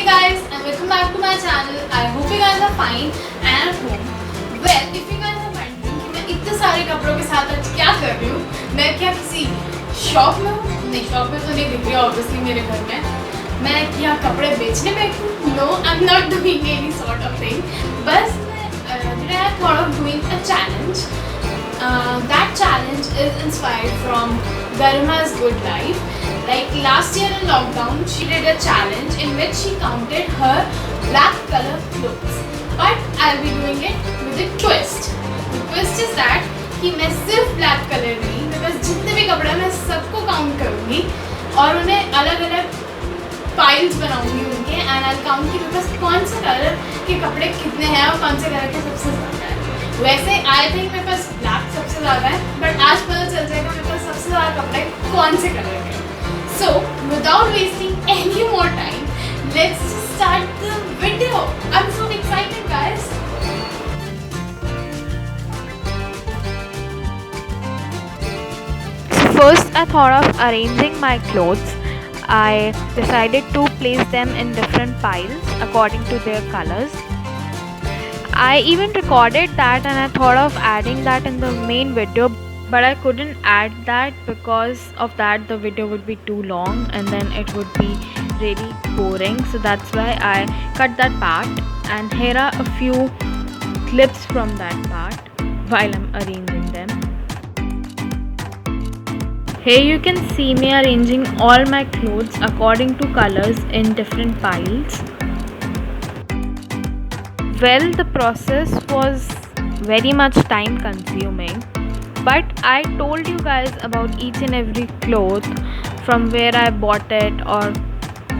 guys and welcome back to my channel. I hope you guys are fine and at home. Well, if you guys are wondering कि मैं इतने सारे कपड़ों के साथ आज क्या कर रही हूँ, मैं क्या किसी शॉप में हूँ? नहीं, शॉप में तो नहीं दिख रही ऑब्वियसली मेरे घर में. मैं क्या कपड़े बेचने बैठी हूँ? No, I'm not doing any sort of thing. बस today I thought of doing a challenge. That challenge is inspired from Garma's Good Life. Like last year in lockdown, she did a challenge in which she counted her black color clothes. But I'll be doing it with a twist. The twist is that कि मैं सिर्फ black color नहीं, मैं बस जितने भी कपड़े मैं सबको काउंट करूँगी और उन्हें अलग अलग फाइल्स बनाऊंगी उनके एंड आई काउंट कि मेरे पास कौन से कलर के कपड़े कितने हैं और कौन से कलर के सबसे ज़्यादा है. वैसे आई थिंक मेरे पास ब्लैक सबसे ज़्यादा है, बट आज पता चल जाएगा मेरे पास सबसे ज़्यादा कपड़े कौन से कलर के. So, without wasting any more time, let's start the video. I'm so excited, guys. So first I thought of arranging my clothes. I decided to place them in different piles according to their colors. I even recorded that and I thought of adding that in the main video, but I couldn't add that because of that the video would be too long and then it would be really boring. So that's why I cut that part, and here are a few clips from that part while I'm arranging them. Here you can see me arranging all my clothes according to colors in different piles. Well, the process was very much time consuming, but I told you guys about each and every cloth, from where I bought it or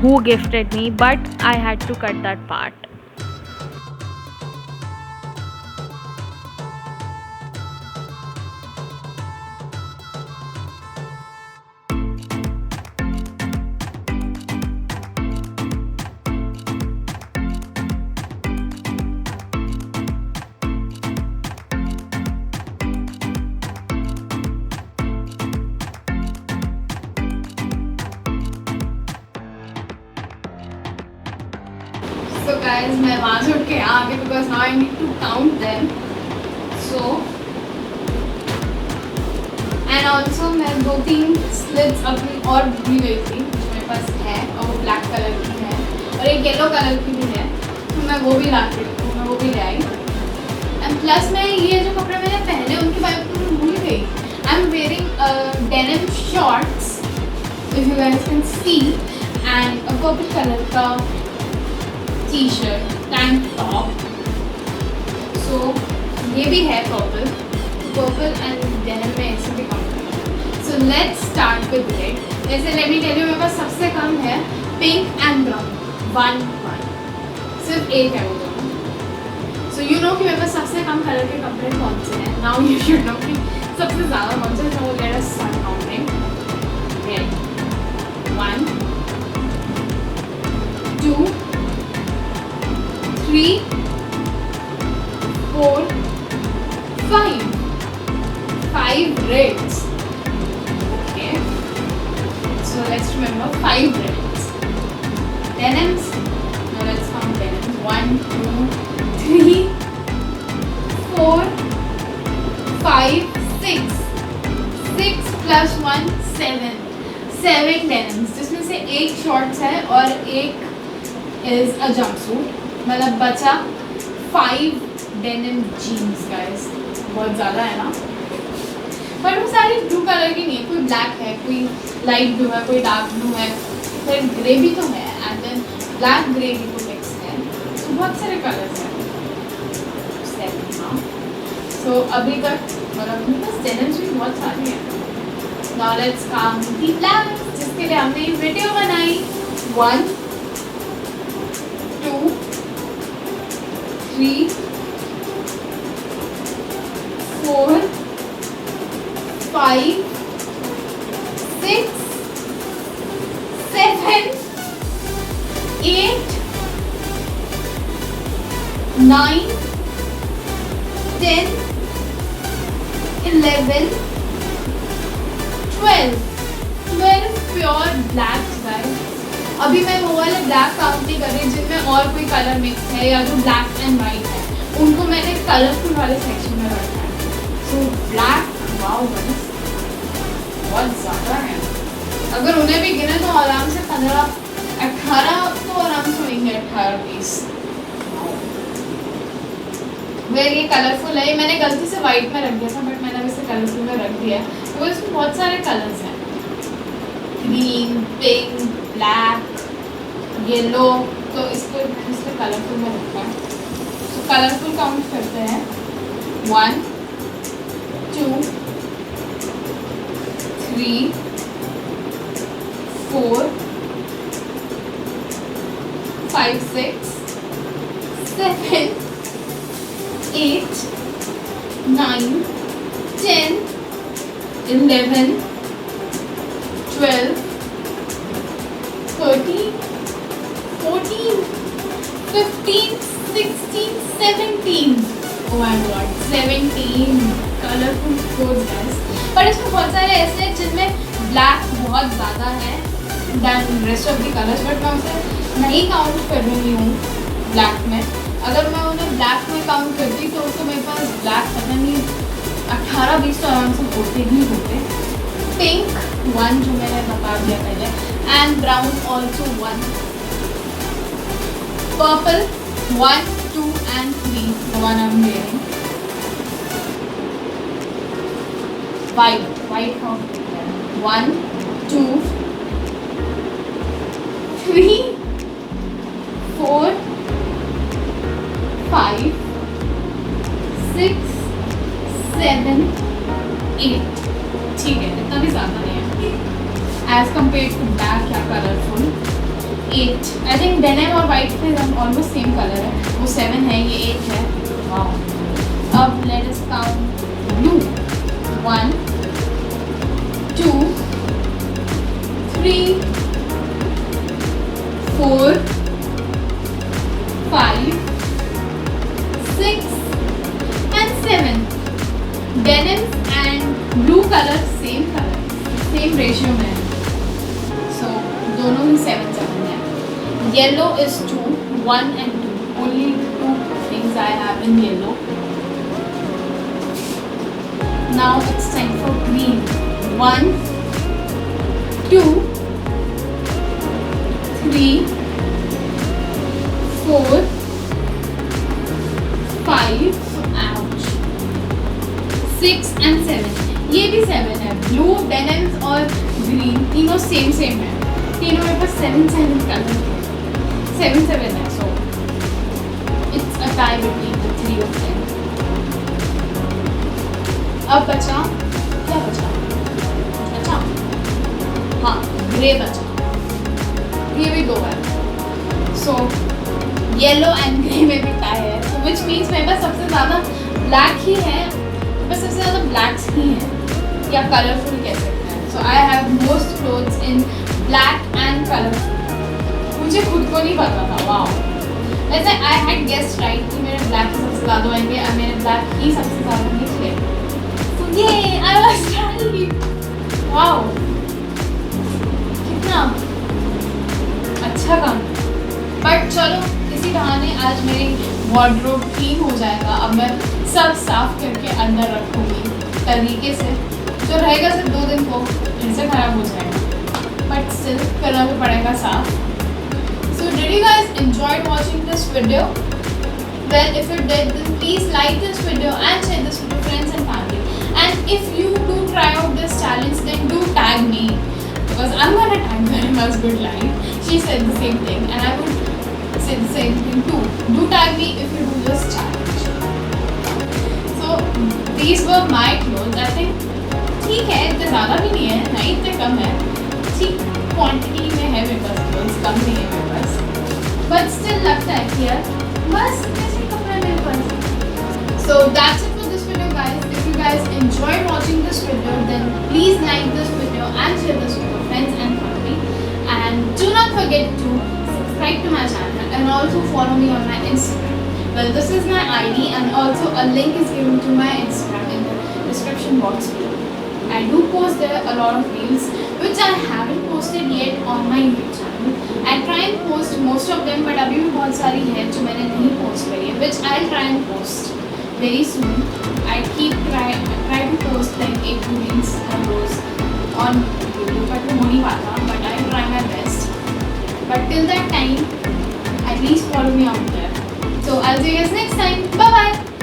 who gifted me, but I had to cut that part. So guys, मैं वहाँ से उठ के यहाँ आ गई because now I need to count them. So and also मैं 2-3 slits अपनी और भी गई थी जो मेरे पास है और वो ब्लैक कलर की है और एक येलो कलर की भी है, तो मैं वो भी मैं वो भी ले आई. एंड प्लस मैं ये जो कपड़े मैंने पहने उनके बारे में मैं भूल गई. I am wearing denim shorts if you guys can see and a purple colour का टी-शर्ट टैंक टॉप. सो ये भी है पर्पल एंड डेनिम में ऐसे भी कम है. So let's start with red. जैसे लेट मी टेल यू मेरे पास सबसे कम है पिंक एंड ब्राउन. 1 सिर्फ एक है वो दोनों. सो यू नो कि मेरे पास सबसे कम कलर के कपड़े कौन से हैं. नाउ यू शुड नो कि सबसे ज़्यादा कौन से. So let us start counting. Red 1 2 3 4 5 reds. Okay, so let's remember 5 reds. Denims. Now let's count denims. 1 2 3 4 5 6 6 plus 1 7 denims, जिसमें से एक शॉर्ट्स है और एक इज अ जंपसूट. मतलब बचा 5 डेनिम जीन्स गाइस. बहुत ज़्यादा है ना, पर वो सारी ब्लू कलर की नहीं है. कोई ब्लैक है, कोई लाइट ब्लू है, कोई डार्क ब्लू है, फिर ग्रे भी तो है एंड देन ब्लैक ग्रे भी तो मिक्स है. तो बहुत सारे कलर्स हैं. सो अभी तक मतलब मेरे पास डेनिम्स भी बहुत सारी हैं. Now let's count the blacks जिसके लिए हमने ये वीडियो बनाई. 1 2 3 4 5 6 7 8 9 10 11 12 12 प्योर ब्लैक गाइस. अभी मैं वो वाले ब्लैक काउंट नहीं कर रही जिनमें और कोई कलर मिक्स है या जो ब्लैक एंड वाइट है, उनको मैंने कलरफुल वाले सेक्शन में रखा है। सो ब्लैक वाओ बहुत ज़्यादा है। अगर उन्हें भी गिने तो आराम से 15-18 तो आराम से होंगे, 18 पीस। वेर ये कलरफुल है, ये मैंने गलती से वाइट में रख दिया था बट मैंने इसे कलरफुल में रख दिया है। तो इसमें बहुत सारे कलर्स हैं, ग्रीन, पिंक, ब्लैक, येलो, तो इसको कलरफुल में रखा है। तो कलरफुल काउंट करते हैं 1 2 3 4 5 6 7 8 9 10 11 12 13 14 15 16 17 oh my god 17 colourful codes guys. पर इसमें बहुत सारे ऐसे हैं जिनमें ब्लैक बहुत ज़्यादा है than rest of the colours, but मैं उसे नहीं काउंट कर रही हूँ ब्लैक में। अगर मैं उन्हें ब्लैक में काउंट करती तो मेरे पास ब्लैक पता नहीं 18-20 तो आराम से होते ही होते। पिंक 1 जो मैंने बता दिया पहले, and brown also 1, purple 1 2 and 3 the one I'm wearing, white count 1 2 3 4 5 6 7 8। ठीक है, इतना भी ज़्यादा नहीं है एज कम्पेयर टू ब्लैक या कलरफुल। 8 आई थिंक डेनिम और वाइट पे ऑलमोस्ट सेम कलर है, वो 7 है, ये 8 है। वाओ। अब let us count blue 1 2 3 4 5 6 and 7। Denim and blue colour same ratio में है, सो दोनों ही 7-7 है। Yellow is 2 1 and 2, only 2 things I have in yellow. Now it's time for green 1 2 3 4 5 ouch 6 and 7। ये भी 7 है। ब्लू, डेनिम्स और ग्रीन तीनों सेम है, तीनों मेरे पास 7 कलर है, 7 है, so it's a tie between the 3 of them। अब बचा क्या बचा? अच्छा हाँ, ग्रे बचा, ये भी 2 है, सो येलो एंड ग्रे में भी टाई है, so which means मेरे पास सबसे ज़्यादा ब्लैक ही है, बस सबसे ज़्यादा ब्लैक्स ही हैं या कलरफुल कह सकते हैं। So I have most clothes in black and colourful. मुझे खुद को नहीं पता था, वाओ। वैसे आई हैड गेस्ड राइट कि मेरे ब्लैक ही सबसे ज़्यादा होंगे और मेरे ब्लैक ही सबसे ज़्यादा निकले, तो ये आई वाज राइट। वाओ, कितना अच्छा काम। बट चलो इसी बहाने आज मेरी वार्डरोब क्लीन हो जाएगा। अब मैं सब साफ करके अंदर रखूँगी तरीके से, जो रहेगा सिर्फ 2 दिन को फिर से ख़राब हो जाएगा, बट स्टिल करना तो पड़ेगा साफ। So did you guys enjoyed watching this video? Well, if you did, then please like this video and share this with your friends and family. And if you do try out this challenge, then do tag me, because I'm gonna tag Garima's Good Life. She said the same thing, and I would say the same thing too. Do tag me if you do this challenge. So these were my clothes. I think ठीक है, इतने ज़्यादा भी नहीं है, नहीं इतने कम है, ठीक क्वांटिटी में है मेरे पास clothes, कम नहीं है मेरे पास, बट स्टिल लगता है कि यार बस कैसे कपड़ा मेरे पास। So that's it for this video guys. If you guys enjoyed watching this video, then please like this video and share this with your friends and family, and do not forget to subscribe to my channel and also follow me on my Instagram. Well, this is my ID, and also a link is given to my Instagram in the description box below. I do post there a lot of reels which I haven't posted yet on my YouTube channel, and most of them, but अभी भी बहुत सारी है जो मैंने नहीं post करी है, which I try and post very soon. I try to post like 1-2 reels रोज ऑन यूट्यूब, बट वो हो नहीं पाता. But I try my best. But till that time, at least follow me out there. So I'll see you guys next time. Bye bye.